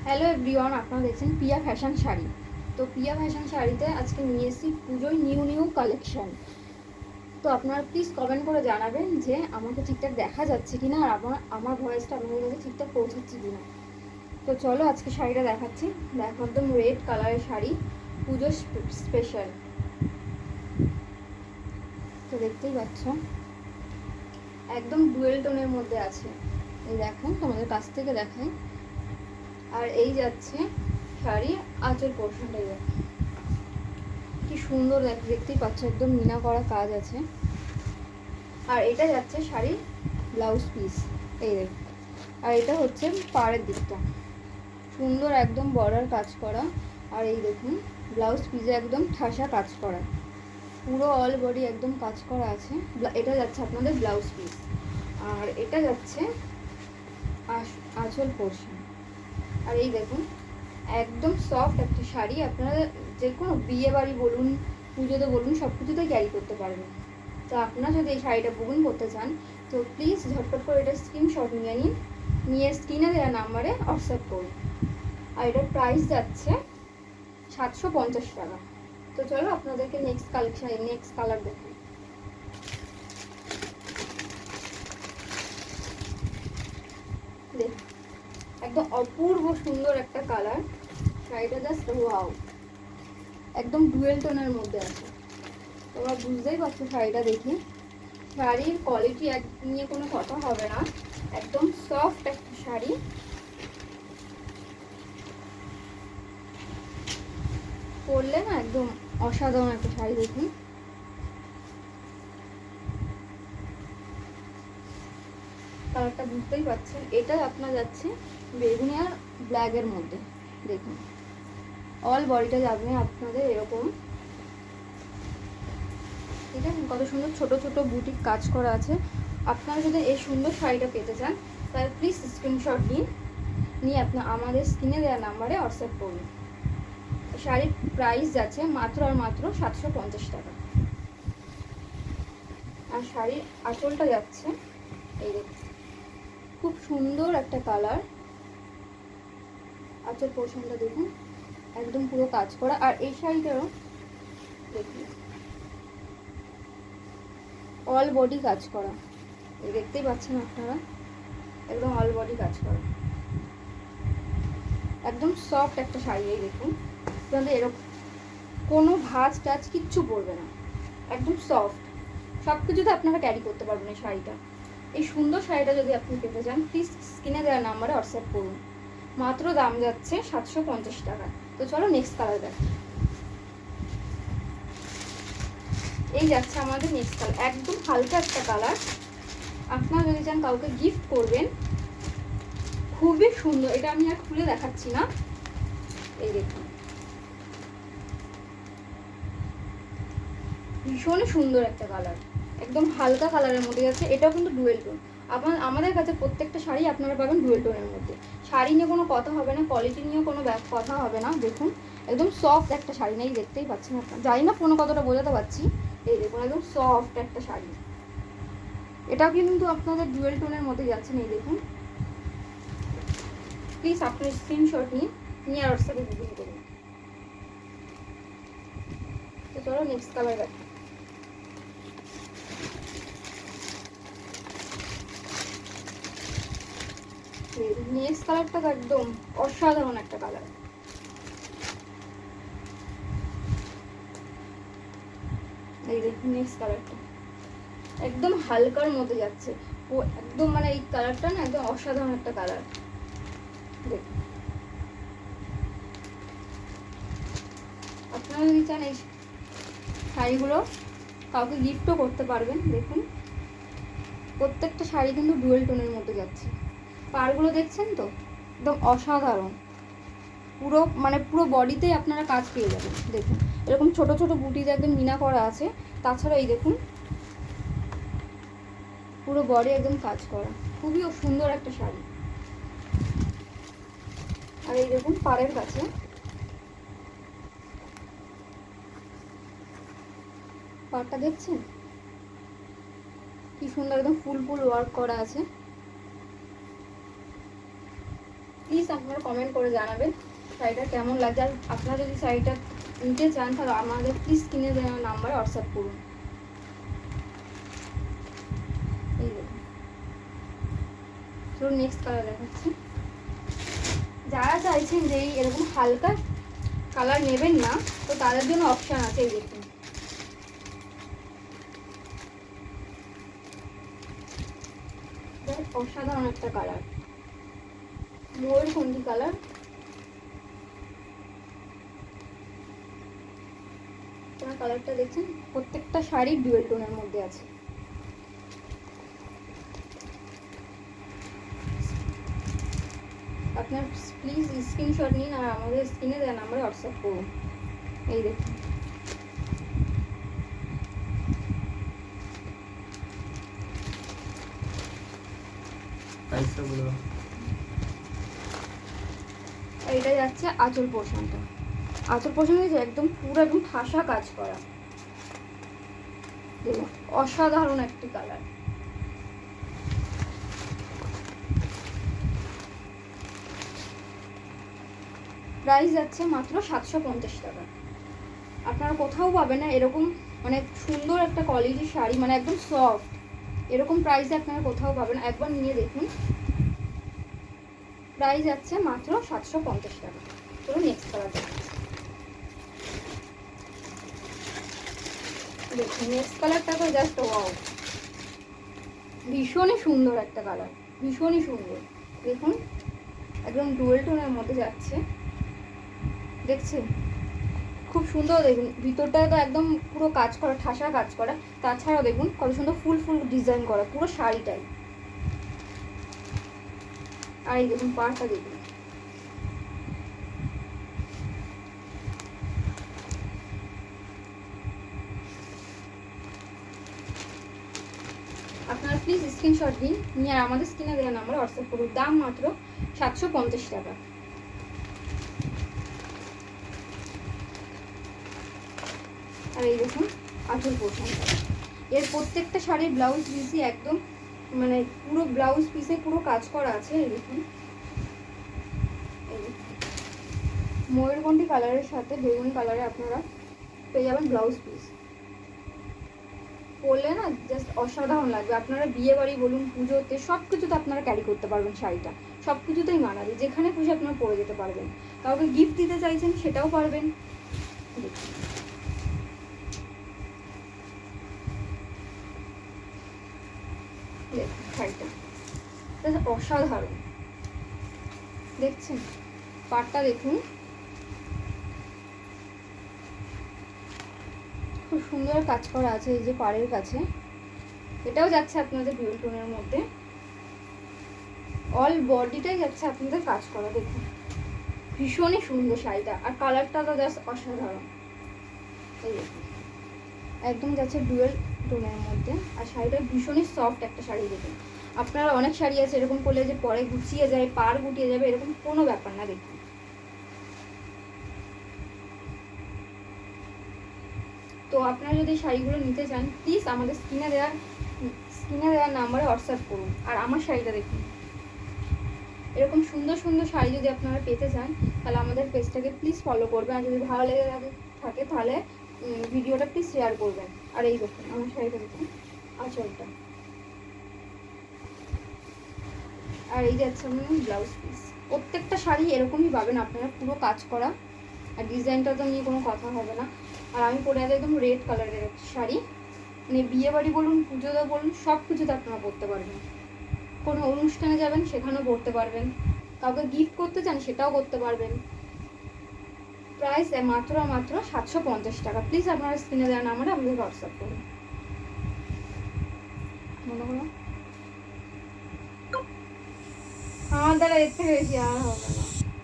Hello everyone, আপনারা দেখছেন পিয়া fashion sari. তো পিয়া ফ্যাশন শাড়িতে আজকে নিয়ে এসেছি পুজোর নিউ কালেকশন। তো আপনারা প্লিজ কমেন্ট করে জানাবেন যে আমাকে ঠিকঠাক দেখা যাচ্ছে কিনা, আর আমার ভয়েসটা আপনাদের কাছে ঠিকঠাক পৌঁছাচ্ছে কিনা। তো চলো আজকে শাড়িটা দেখাচ্ছি। দেখো, একদম রেড কালারের শাড়ি, পুজো স্পেশাল। তো দেখতেই পাচ্ছ একদম ডুয়েল টোনের মধ্যে আছে। এই দেখো, তোমাদের কাছ থেকে দেখাই। আর এই যাচ্ছে শাড়ি আঁচল পোর্শনটাই দেখো কি সুন্দর দেখতেই পাচ্ছ, একদম মিনা করা কাজ আছে। আর এটা যাচ্ছে শাড়ির ব্লাউজ পিস, এই দেখো। আর এটা হচ্ছে পাড়ের দিকটা, সুন্দর একদম বর্ডার কাজ করা। আর এই দেখুন ব্লাউজ পিসে একদম ঠাসা কাজ করা, পুরো অল বডি একদম কাজ করা আছে। এটা যাচ্ছে আপনাদের ব্লাউজ পিস। আর এটা যাচ্ছে আঁচল পোর্শন। আর এই দেখুন একদম সফট একটা শাড়ি, আপনারা যে কোনো বিয়ে বাড়ি বলুন, পুজোতে বলুন, সব কিছুতে ক্যারি করতে পারবেন। তো আপনারা যদি এই শাড়িটা বুকিং করতে চান তো প্লিজ ঝটপট করে এটা স্ক্রিনশট নিয়ে নিন, নিয়ে স্ক্রিনে দেওয়া নাম্বারে হোয়াটসঅ্যাপ করুন। আর এটার প্রাইস যাচ্ছে 750 টাকা। তো চলো আপনাদেরকে নেক্সট কালেকশন, নেক্সট কালার দেখুন। দেখুন একদম অপূর্ব সুন্দর একটা কালার, শাড়িটা জাস্ট ওয়াও, একদম ডুয়েল টোনের মধ্যে আছে। তোমরা বুঝতেই পারছো শাড়িটা দেখে, শাড়ির কোয়ালিটি নিয়ে কোনো কথা হবে না, একদম সফট একটা শাড়ি। পরলে না একদম অসাধারণ একটা শাড়ি। দেখুন কালারটা বুঝতেই পারছেন, এটা আপনার যাচ্ছে বেগুনি আর ব্ল্যাকের মধ্যে। দেখুন অল বডিটা যাবে আপনাদের এরকম, ঠিক আছে। কত সুন্দর ছোট ছোট বুটিক কাজ করা আছে। আপনারা যদি এই সুন্দর শাড়িটা পেতে চান তাহলে প্লিজ স্ক্রিনশট নিন, নিয়ে আপনার আমাদের স্ক্রিনে দেওয়া নাম্বারে হোয়াটসঅ্যাপ করুন। শাড়ির প্রাইস যাচ্ছে মাত্র আর মাত্র 750 টাকা। আর শাড়ির আঁচলটা যাচ্ছে এই দেখুন, খুব সুন্দর একটা কালার। আঁচল পোর্শনটা দেখুন একদম পুরো কাজ করা। আর এই শাড়িটারও দেখুন অল বডি কাজ করা, এই দেখতেই পাচ্ছেন আপনারা, একদম অল বডি কাজ করা, একদম সফট একটা শাড়ি। এই দেখুন আপনাদের এরকম কোনো ভাঁজ টাজ কিচ্ছু পড়বে না, একদম সফট, সব কিছুতে আপনারা ক্যারি করতে পারবেন এই শাড়িটা। এই সুন্দর শাড়িটা যদি আপনি পেতে চান প্লিজ স্ক্রিনে দেওয়া নাম্বারে হোয়াটসঅ্যাপ করুন। মাত্র দাম যাচ্ছে 750 টাকা। তো চলো নেক্সট কালার দেখ। এই যাচ্ছে আমাদের নেক্সট কালার, একদম হালকা একটা কালার। আপনারা যদি চান কাউকে গিফট করবেন, খুবই সুন্দর। এটা আমি আর খুলে দেখাচ্ছি না, এই দেখুন ভীষণ সুন্দর একটা কালার, একদম হালকা কালারের মধ্যে যাচ্ছে। এটাও কিন্তু ডুয়েল টোন। আমাদের কাছে প্রত্যেকটা শাড়ি আপনারা পাবেন ডুয়েল টোনের মধ্যে। শাড়ি নিয়ে কোনো কথা হবে না, কোয়ালিটি নিয়ে কোনো কথা হবে না। দেখুন একদম সফট একটা শাড়ি, নেই দেখতেই পাচ্ছেন আপনারা, জানি না ফোনে কতটা বোঝাতে পারছি। এই দেখুন একদম সফট একটা শাড়ি, এটাও কিন্তু আপনাদের ডুয়েল টোনের মধ্যে যাচ্ছে। নেই দেখুন, প্লিজ আপনার স্ক্রিনশট নিয়ে আর হোয়াটসঅ্যাপে বুকিং করুন। তো চলো নেক্সট কালার দেখো। নেক্সট কালারটা তো একদম অসাধারণ একটা কালার। এই দেখুন নেক্সট কালারটা একদম হালকার মধ্যে যাচ্ছে, ও একদম মানে এই কালারটা না একদম অসাধারণ একটা কালার। দেখুন আপনারা যদি চান এই শাড়িগুলো কাউকে গিফটও করতে পারবেন। দেখুন প্রত্যেকটা শাড়ি কিন্তু ডুয়েল টোনের মধ্যে যাচ্ছে। পাড়গুলো দেখছেন তো একদম অসাধারণ, পুরো মানে পুরো বডিতেই আপনারা কাজ পেয়ে যাবেন। দেখুন এরকম ছোট ছোট বুটিতে একদম মিনা করা আছে। তাছাড়া এই দেখুন পুরো বডি একদম কাজ করা, খুবই সুন্দর একটা শাড়ি। আর এই দেখুন পাড়ের কাছে পাড়টা দেখছেন কি সুন্দর, একদম ফুল ফুল ওয়ার্ক করা আছে। প্লিজ আপনারা কমেন্ট করে জানাবেন শাড়িটা কেমন লাগছে। আর আপনারা যদি শাড়িটা নিতে চান তাহলে আমাদের প্লিজ কিনে দেওয়া নাম্বারে হোয়াটসঅ্যাপ করুন। এই দেখুন, চলুন নেক্সট কালার দেখাচ্ছি। যারা চাইছেন যে এরকম হালকা কালার নেবেন না, তো তাদের জন্য অপশান আছে। এই দেখুন, অসাধারণ একটা কালার, ময়ূরকণ্ঠী কালার। তোমার কালারটা দেখছেন, প্রত্যেকটা শাড়ি ডুয়েল টোনের মধ্যে আছে। আপনার প্লিজ স্ক্রিনশট নিন আর আমাদের স্ক্রিনে দেওয়া নাম্বারে হোয়াটসঅ্যাপ করুন। এই দেখুন, এটা যাচ্ছে আঁচল পোর্শনটা। আঁচল পোর্শন একদম পুরো একদম ঠাসা কাজ করা, দেখুন অসাধারণ একটি কালার। প্রাইস যাচ্ছে মাত্র 750 টাকা। আপনারা কোথাও পাবেন না এরকম মানে সুন্দর একটা কোয়ালিটির শাড়ি, মানে একদম সফট, এরকম প্রাইসে আপনারা কোথাও পাবেন। একবার নিয়ে দেখুন, প্রাইস যাচ্ছে মাত্র 750 টাকা। চলুন নেক্সট কালার দেখুন। দেখুন নেক্সট কালারটা তো জাস্ট ওয়াও, ভীষণই সুন্দর একটা কালার, ভীষণই সুন্দর। দেখুন একদম ডুয়েল টোনের মধ্যে যাচ্ছে, দেখছেন খুব সুন্দর। দেখুন ভিতরটায় তো একদম পুরো কাজ করা, ঠাসা কাজ করা। তাছাড়াও দেখুন কত সুন্দর ফুল ফুল ডিজাইন করা পুরো শাড়িটাই। আর এই দেখুন পাড়টা দেখুন, আপনারা প্লিজ স্ক্রিনশট দিন, নিয়ে আমাদের স্ক্রিনে দেওয়া নাম্বারে হোয়াটসঅ্যাপ করুন। দাম মাত্র 750 টাকা। আর এই দেখুন আঁচল পোর্শনটা, এর প্রত্যেকটা শাড়ির ব্লাউজ পিসই একদম মানে পুরো ব্লাউজ পিসে পুরো কাজ করা আছে। এই দেখুন, ময়ূরকণ্ঠী কালারের সাথে বেগুনি কালারে আপনারা পেয়ে যাবেন ব্লাউজ পিস। পরলে না জাস্ট অসাধারণ লাগবে। আপনারা বিয়ে বাড়ি বলুন, পুজোতে সব কিছুতে আপনারা ক্যারি করতে পারবেন শাড়িটা, সব কিছুতেই মানাবে, যেখানে খুশি আপনারা পরে যেতে পারবেন। কাউকে গিফট দিতে চাইছেন সেটাও পারবেন। শাড়িটা অসাধারণ, দেখছেন পাড়টা দেখুন, খুব সুন্দর কাজ করা আছে এই যে পাড়ের কাছে। এটাও যাচ্ছে আপনাদের ডুয়েল টোনের মধ্যে, অল বডিটাই যাচ্ছে আপনাদের কাজ করা। দেখুন ভীষণই সুন্দর শাড়িটা, আর কালারটা তো জাস্ট অসাধারণ। এই দেখুন একদম যাচ্ছে ডুয়েল টোনের মধ্যে, আর শাড়িটা ভীষণই সফট একটা শাড়ি। দেখুন আপনারা অনেক শাড়ি আছে এরকম করলে যে পরে গুছিয়ে যায়, পাড় গুটিয়ে যাবে, এরকম কোনো ব্যাপার না। দেখুন তো আপনারা যদি শাড়িগুলো নিতে চান প্লিজ আমাদের স্ক্রিনে দেওয়া নাম্বারে হোয়াটসঅ্যাপ করুন। আর আমার শাড়িটা দেখুন, এরকম সুন্দর সুন্দর শাড়ি যদি আপনারা পেতে চান তাহলে আমাদের পেজটাকে প্লিজ ফলো করবেন। আর যদি ভালো লেগে থাকে তাহলে ভিডিওটা প্লিজ শেয়ার করবেন। আর এই দেখুন আমার শাড়িটা দেখুন, আঁচলটা, আর এই যাচ্ছে আপনার ব্লাউজ পিস। প্রত্যেকটা শাড়ি এরকমই পাবেন আপনারা, পুরো কাজ করা, আর ডিজাইনটা তো নিয়ে কোনো কথা হবে না। আর আমি পরে আছে একদম রেড কালারের শাড়ি, মানে বিয়ে বাড়ি বলুন, পুজোতে বলুন, সব কিছুতে আপনারা পরতে পারবেন। কোনো অনুষ্ঠানে যাবেন সেখানেও পরতে পারবেন, কাউকে গিফট করতে চান সেটাও করতে পারবেন। প্রাইস মাত্র 750 টাকা। প্লিজ আপনারা স্ক্রিনে দেওয়া নাম্বারে আমাদের হোয়াটসঅ্যাপ করুন। মনে হলো আমার দ্বারা এর থেকে বেশি আর হবে না।